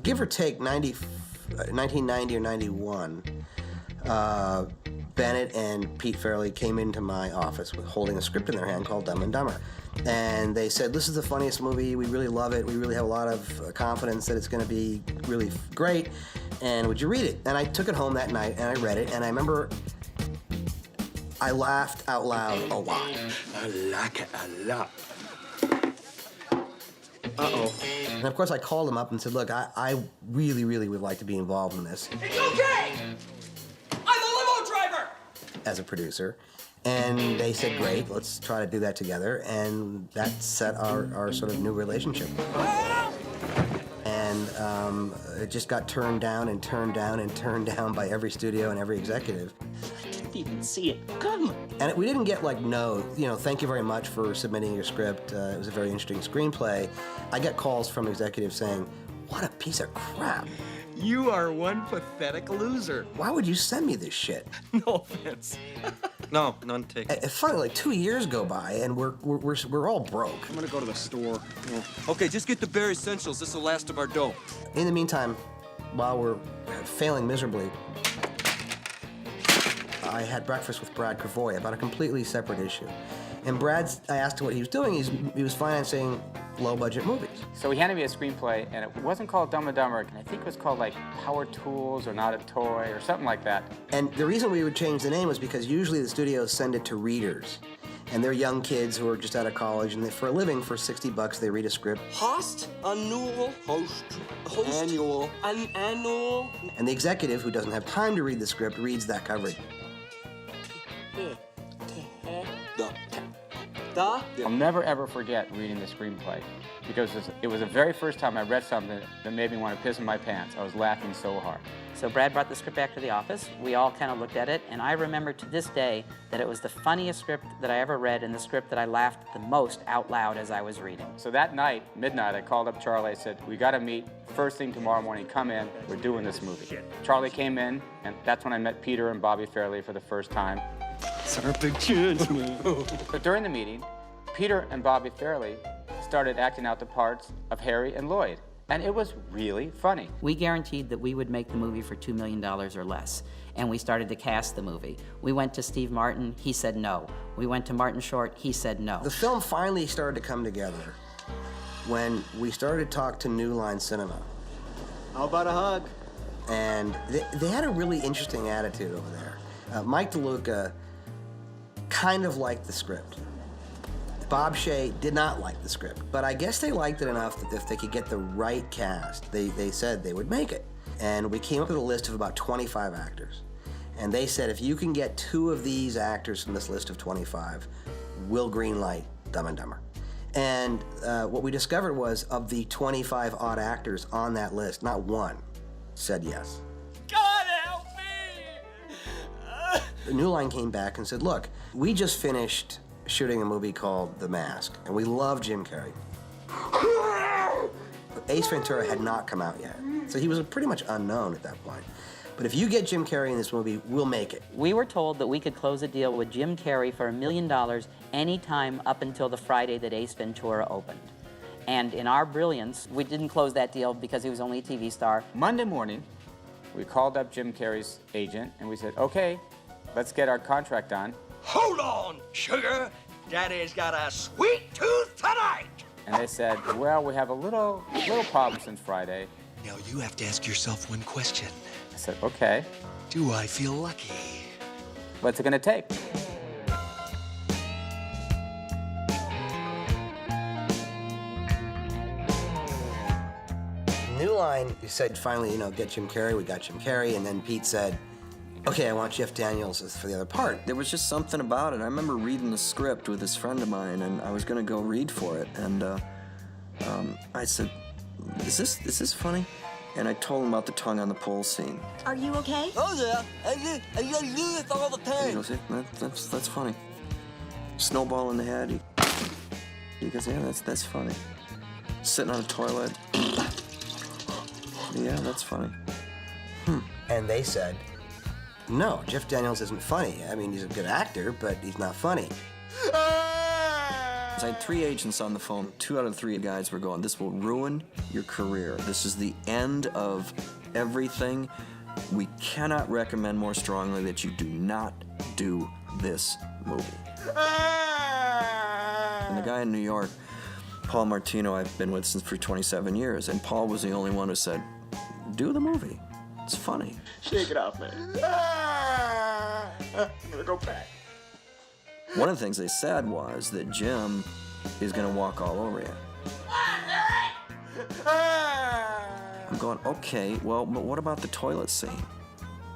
Give or take 1990 or 91, Bennett and Pete Fairley came into my office holding a script in their hand called Dumb and Dumber. And they said, this is the funniest movie, we really love it, we really have a lot of confidence that it's going to be really great, and would you read it? And I took it home that night and I read it, and I remember I laughed out loud a lot. I like it a lot. Uh-oh. And of course I called them up and said, look, I really, really would like to be involved in this. It's okay! I'm a limo driver! As a producer. And they said, great, let's try to do that together. And that set our sort of new relationship. And it just got turned down and turned down and turned down by every studio and every executive. I didn't even see it coming. And we didn't get like, no, thank you very much for submitting your script. It was a very interesting screenplay. I get calls from executives saying, what a piece of crap. You are one pathetic loser. Why would you send me this shit? No offense. No, none taken. It's funny, like 2 years go by and we're all broke. I'm gonna go to the store. Yeah. Okay, just get the bare essentials. This will last of our dough. In the meantime, while we're failing miserably, I had breakfast with Brad Cravoy about a completely separate issue. And I asked him what he was doing. He was financing low-budget movies. So he handed me a screenplay, and it wasn't called Dumb and Dumber, and I think it was called like Power Tools or Not a Toy or something like that. And the reason we would change the name was because usually the studios send it to readers. And they're young kids who are just out of college, and for a living, for $60, they read a script. Host, annual, host, Annual. annual. And the executive, who doesn't have time to read the script, reads that coverage. I'll never, ever forget reading the screenplay because it was the very first time I read something that made me want to piss in my pants. I was laughing so hard. So Brad brought the script back to the office. We all kind of looked at it, and I remember to this day that it was the funniest script that I ever read and the script that I laughed the most out loud as I was reading. So that night, midnight, I called up Charlie. I said, we got to meet first thing tomorrow morning. Come in. We're doing this movie. Charlie came in, and that's when I met Peter and Bobby Fairley for the first time. It's our big chance, man. But during the meeting, Peter and Bobby Fairley started acting out the parts of Harry and Lloyd, and it was really funny. We guaranteed that we would make the movie for $2 million or less, and we started to cast the movie. We went to Steve Martin, he said no. We went to Martin Short, he said no. The film finally started to come together when we started to talk to New Line Cinema. How about a hug? And they had a really interesting attitude over there. Mike DeLuca kind of liked the script. Bob Shea did not like the script, but I guess they liked it enough that if they could get the right cast, they said they would make it. And we came up with a list of about 25 actors. And they said, if you can get 2 of these actors from this list of 25, we'll greenlight Dumb and Dumber. And what we discovered was, of the 25 odd actors on that list, not one said yes. God help me! The New Line came back and said, look, we just finished shooting a movie called The Mask, and we love Jim Carrey. Ace Ventura had not come out yet, so he was pretty much unknown at that point. But if you get Jim Carrey in this movie, we'll make it. We were told that we could close a deal with Jim Carrey for $1 million anytime up until the Friday that Ace Ventura opened. And in our brilliance, we didn't close that deal because he was only a TV star. Monday morning, we called up Jim Carrey's agent, and we said, okay, let's get our contract on. Hold on, sugar. Daddy's got a sweet tooth tonight. And they said, well, we have a little problem since Friday. Now you have to ask yourself one question. I said, okay, Do I feel lucky? what's it gonna take? New Line said, finally, get Jim Carrey. We got Jim Carrey, and then Pete said, okay, I want Jeff Daniels for the other part. There was just something about it. I remember reading the script with this friend of mine, and I was gonna go read for it, and I said, is this funny? And I told him about the tongue on the pole scene. Are you okay? Oh yeah, I do this all the And he time. goes, yeah, that's funny. Snowball in the head. He goes, yeah, that's funny. Sitting on a toilet. Yeah, that's funny. And they said, no, Jeff Daniels isn't funny. I mean, he's a good actor, but he's not funny. So I had 3 agents on the phone. 2 out of 3 guys were going, this will ruin your career. This is the end of everything. We cannot recommend more strongly that you do not do this movie. And the guy in New York, Paul Martino, I've been with since for 27 years, and Paul was the only one who said, do the movie. It's funny. Shake it off, man. I'm gonna go back. One of the things they said was that Jim is going to walk all over you. I'm going, okay, well, but what about the toilet scene?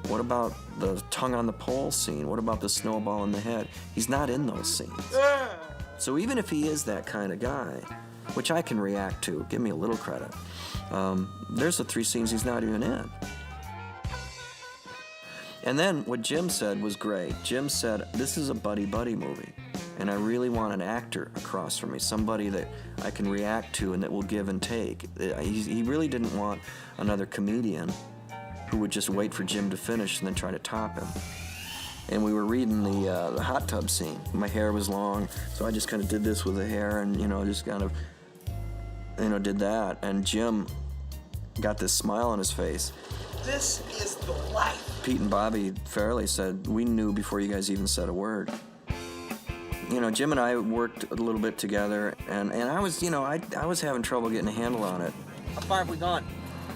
What about the tongue on the pole scene? What about the snowball in the head? He's not in those scenes. So even if he is that kind of guy, which I can react to, give me a little credit, there's the 3 scenes he's not even in. And then what Jim said was great. Jim said, this is a buddy-buddy movie, and I really want an actor across from me, somebody that I can react to and that will give and take. He really didn't want another comedian who would just wait for Jim to finish and then try to top him. And we were reading the hot tub scene. My hair was long, so I just kind of did this with the hair and, just kind of, did that. And Jim got this smile on his face. This is the life. Pete and Bobby Fairley said, we knew before you guys even said a word. Jim and I worked a little bit together, and I was, I was having trouble getting a handle on it. How far have we gone?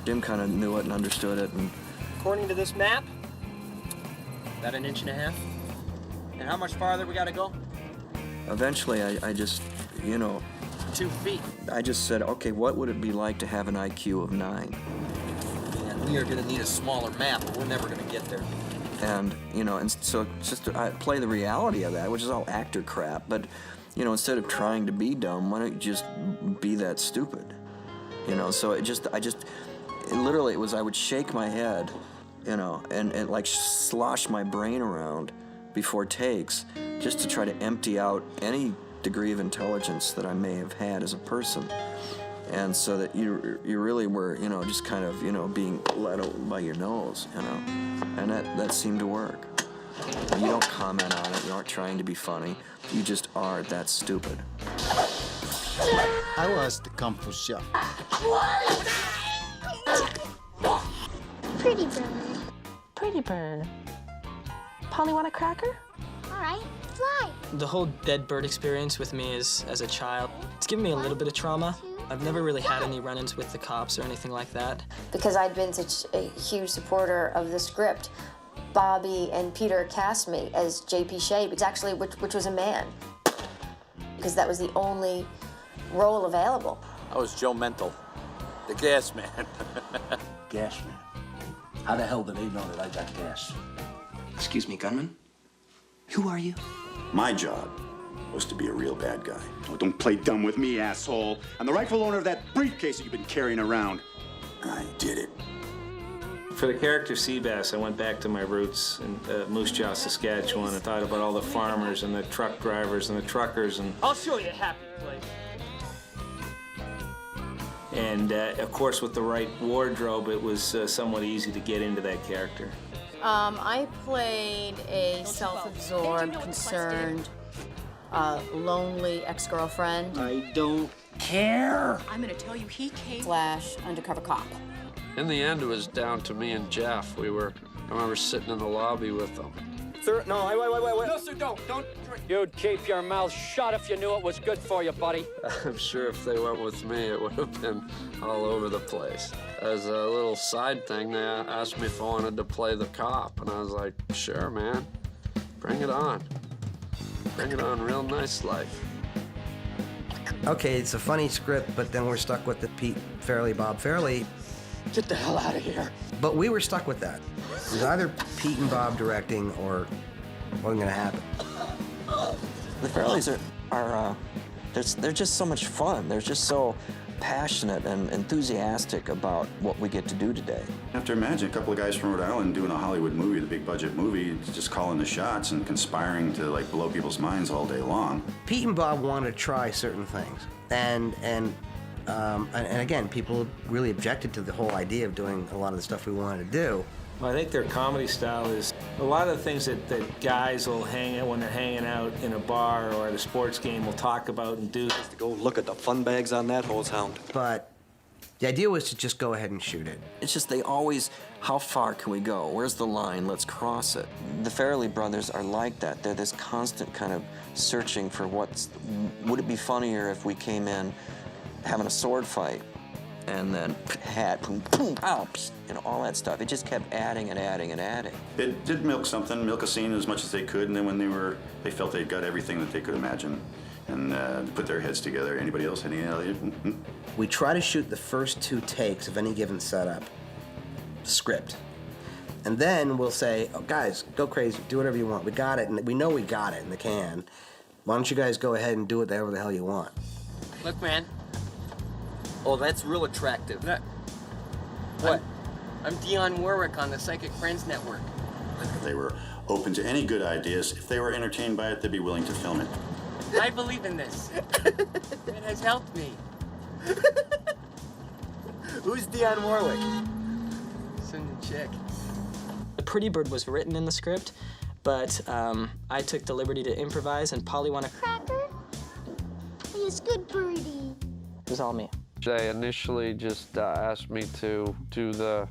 Jim kind of knew it and understood it. And According to this map, about 1.5 inches. And how much farther we gotta go? eventually I just, 2 feet. I just said, okay, what would it be like to have an IQ of 9? And we are gonna need a smaller map, or we're never gonna get there. And, and so just I play the reality of that, which is all actor crap, but, instead of trying to be dumb, why don't you just be that stupid? So literally it was, I would shake my head, and like slosh my brain around before takes, just to try to empty out any degree of intelligence that I may have had as a person. And so that you really were, just kind of, being let out by your nose, and that seemed to work. You don't comment on it, you aren't trying to be funny, you just are that stupid. I was the Kung Fu chef. Pretty bird. Pretty bird. Polly, want a cracker? All right, fly. The whole dead bird experience with me as a child, it's given me a little bit of trauma. I've never really had any run-ins with the cops or anything like that. Because I'd been such a huge supporter of the script, Bobby and Peter cast me as J.P. Shea, which was a man, because that was the only role available. I was Joe Mental, the gas man. Gas man? How the hell do they know that I got gas? Excuse me, gunman? Who are you? My job was to be a real bad guy. Oh, don't play dumb with me, asshole. I'm the rightful owner of that briefcase that you've been carrying around. I did it. For the character Seabass, I went back to my roots in Moose Jaw, Saskatchewan, and thought about all the farmers and the truck drivers and the truckers and... I'll show you a happy place. And, of course, with the right wardrobe, it was somewhat easy to get into that character. I played a self-absorbed, concerned, lonely ex-girlfriend. I don't care. I'm gonna tell you, he came... / undercover cop. In the end, it was down to me and Jeff. I remember sitting in the lobby with them. Sir, no, wait. No, sir, don't drink. You'd keep your mouth shut if you knew it was good for you, buddy. I'm sure if they went with me, it would have been all over the place. As a little side thing, they asked me if I wanted to play the cop, and I was like, sure, man. Bring it on. Bring it on, real nice life. Okay, it's a funny script, but then we're stuck with the Pete Fairley, Bob Fairley. Get the hell out of here. But we were stuck with that. It was either Pete and Bob directing or it wasn't gonna happen. The Fairleys are they're just so much fun. They're just so passionate and enthusiastic about what we get to do today. You have to imagine a couple of guys from Rhode Island doing a Hollywood movie, the big budget movie, just calling the shots and conspiring to like blow people's minds all day long. Pete and Bob wanted to try certain things, and again, people really objected to the whole idea of doing a lot of the stuff we wanted to do. Well, I think their comedy style is a lot of the things that guys will hang out when they're hanging out in a bar or at a sports game will talk about and do. To go look at the fun bags on that hose hound. But the idea was to just go ahead and shoot it. It's just they always, how far can we go? Where's the line? Let's cross it. The Farrelly brothers are like that. They're this constant kind of searching for would it be funnier if we came in having a sword fight and then hat, boom, boom, pow, you know, all that stuff. It just kept adding and adding and adding. It did milk a scene as much as they could, and then when they felt they'd got everything that they could imagine and put their heads together. Anybody else? We try to shoot the first 2 takes of any given setup script. And then we'll say, oh, guys, go crazy, do whatever you want. We got it, and we know we got it in the can. Why don't you guys go ahead and do whatever the hell you want? Look, man. Oh, that's real attractive. What? I'm Dionne Warwick on the Psychic Friends Network. They were open to any good ideas. If they were entertained by it, they'd be willing to film it. I believe in this. It has helped me. Who's Dionne Warwick? Some chick. The Pretty Bird was written in the script, but I took the liberty to improvise, and Polly wanted... Cracker? He's good birdie. It was all me. They initially just asked me to do the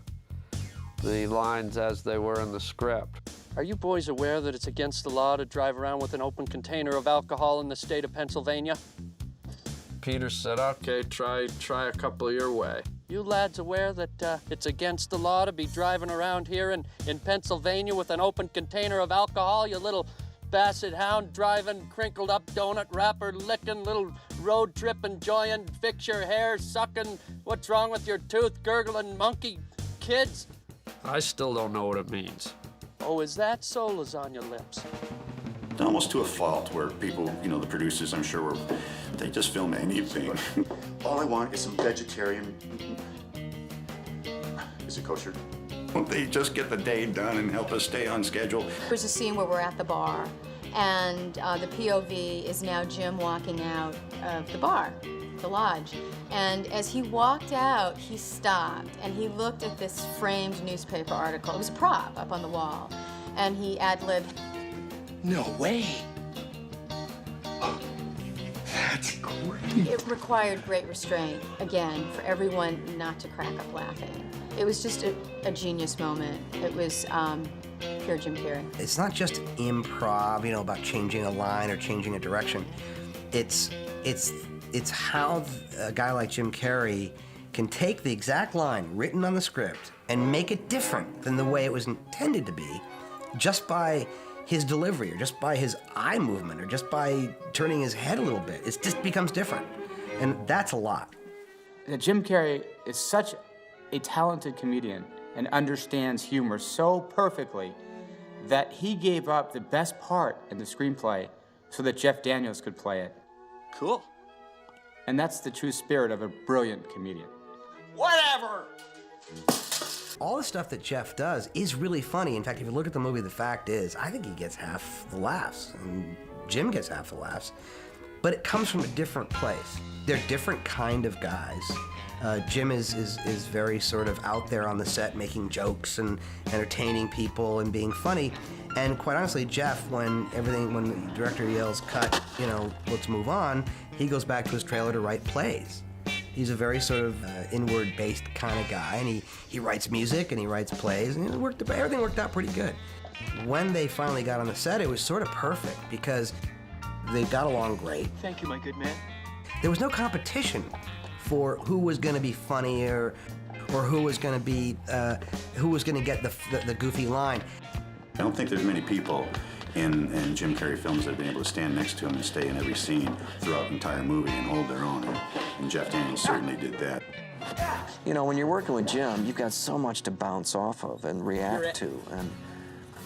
lines as they were in the script. Are you boys aware that it's against the law to drive around with an open container of alcohol in the state of Pennsylvania? Peter said, okay, try a couple your way. You lads aware that it's against the law to be driving around here in Pennsylvania with an open container of alcohol, you little basset hound driving, crinkled up donut wrapper, licking, little road trip enjoying, fix your hair, sucking, what's wrong with your tooth, gurgling monkey kids? I still don't know what it means. Oh, is that so, lasagna lips? Almost to a fault where people, the producers, I'm sure, they just film anything. All I want is some vegetarian. Is it kosher? Won't they just get the day done and help us stay on schedule? There's a scene where we're at the bar, and the POV is now Jim walking out of the bar, the lodge. And as he walked out, he stopped, and he looked at this framed newspaper article. It was a prop up on the wall, and he ad-libbed, No way. That's great. It required great restraint, again, for everyone not to crack up laughing. It was just a genius moment. It was pure Jim Carrey. It's not just improv, about changing a line or changing a direction. It's how a guy like Jim Carrey can take the exact line written on the script and make it different than the way it was intended to be, just by his delivery, or just by his eye movement, or just by turning his head a little bit. It just becomes different. And that's a lot. Jim Carrey is such a talented comedian and understands humor so perfectly that he gave up the best part in the screenplay so that Jeff Daniels could play it. Cool. And that's the true spirit of a brilliant comedian. Whatever! All the stuff that Jeff does is really funny. In fact, if you look at the movie, the fact is, I think he gets half the laughs, and Jim gets half the laughs. But it comes from a different place. They're different kind of guys. Jim is very sort of out there on the set, making jokes and entertaining people and being funny. And quite honestly, Jeff, when the director yells, cut, let's move on, he goes back to his trailer to write plays. He's a very sort of inward-based kind of guy, and he writes music and he writes plays, and everything worked out pretty good. When they finally got on the set, it was sort of perfect because they got along great. Thank you, my good man. There was no competition for who was going to be funnier or who was going to get the goofy line. I don't think there's many people in Jim Carrey films that have been able to stand next to him and stay in every scene throughout the entire movie and hold their own. And Jeff Daniels certainly did that. When you're working with Jim, you've got so much to bounce off of and react to. And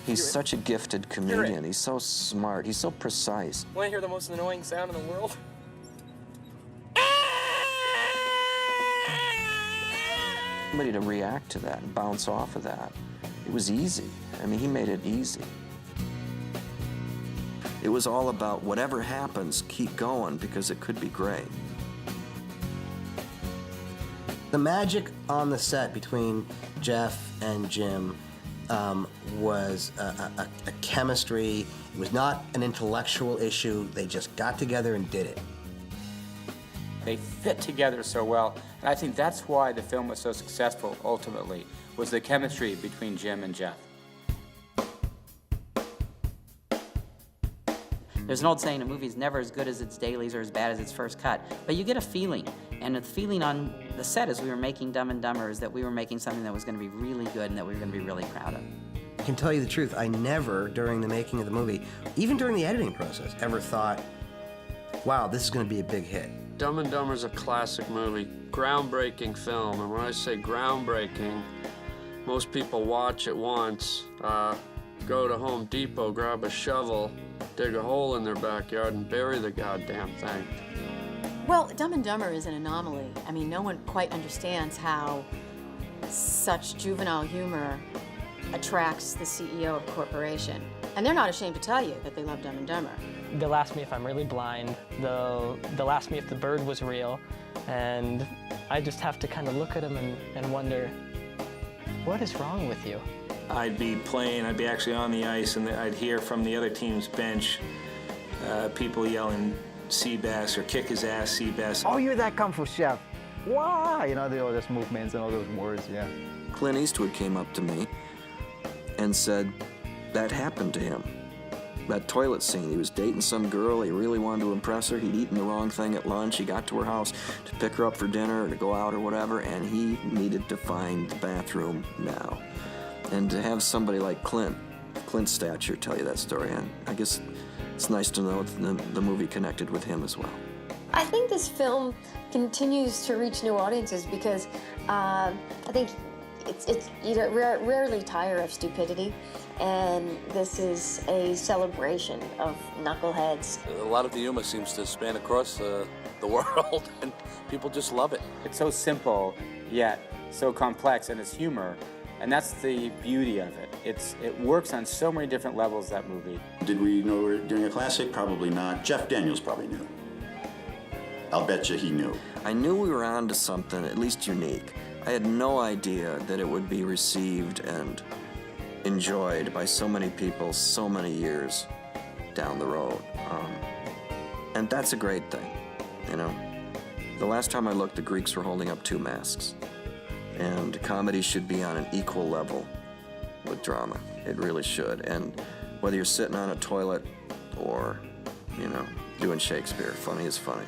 he's such a gifted comedian. He's so smart. He's so precise. Want to hear the most annoying sound in the world? Somebody to react to that and bounce off of that. It was easy. He made it easy. It was all about whatever happens, keep going, because it could be great. The magic on the set between Jeff and Jim was a chemistry. It was not an intellectual issue. They just got together and did it. They fit together so well, and I think that's why the film was so successful ultimately, was the chemistry between Jim and Jeff. There's an old saying, a movie's never as good as its dailies or as bad as its first cut. But you get a feeling, and the feeling on the set as we were making Dumb and Dumber is that we were making something that was going to be really good and that we were going to be really proud of. I can tell you the truth, I never, during the making of the movie, even during the editing process, ever thought, wow, this is going to be a big hit. Dumb and Dumber's a classic movie, groundbreaking film. And when I say groundbreaking, most people watch it once, go to Home Depot, grab a shovel, dig a hole in their backyard and bury the goddamn thing. Well, Dumb and Dumber is an anomaly. I mean, no one quite understands how such juvenile humor attracts the CEO of a corporation. And they're not ashamed to tell you that they love Dumb and Dumber. They'll ask me if I'm really blind. They'll ask me if the bird was real. And I just have to kind of look at them and wonder, what is wrong with you? I'd be playing, I'd be actually on the ice, and I'd hear from the other team's bench people yelling Seabass or kick his ass, Seabass. Oh, you're that Kung Fu chef. Wow, you know, all those movements and all those words, yeah. Clint Eastwood came up to me and said that happened to him. That toilet scene, he was dating some girl, he really wanted to impress her, he'd eaten the wrong thing at lunch, he got to her house to pick her up for dinner or to go out or whatever, and he needed to find the bathroom now. And to have somebody like Clint's stature, tell you that story, and I guess it's nice to know the movie connected with him as well. I think this film continues to reach new audiences because I think it's you know, rarely tire of stupidity, and this is a celebration of knuckleheads. A lot of the humor seems to span across the world, and people just love it. It's so simple, yet so complex in its humor, and that's the beauty of it. It works on so many different levels, that movie. Did we know we were doing a classic? Probably not. Jeff Daniels probably knew. I'll bet you he knew. I knew we were on to something at least unique. I had no idea that it would be received and enjoyed by so many people so many years down the road. And that's a great thing, you know. The last time I looked, the Greeks were holding up 2 masks. And comedy should be on an equal level with drama. It really should. And whether you're sitting on a toilet or, you know, doing Shakespeare, funny is funny.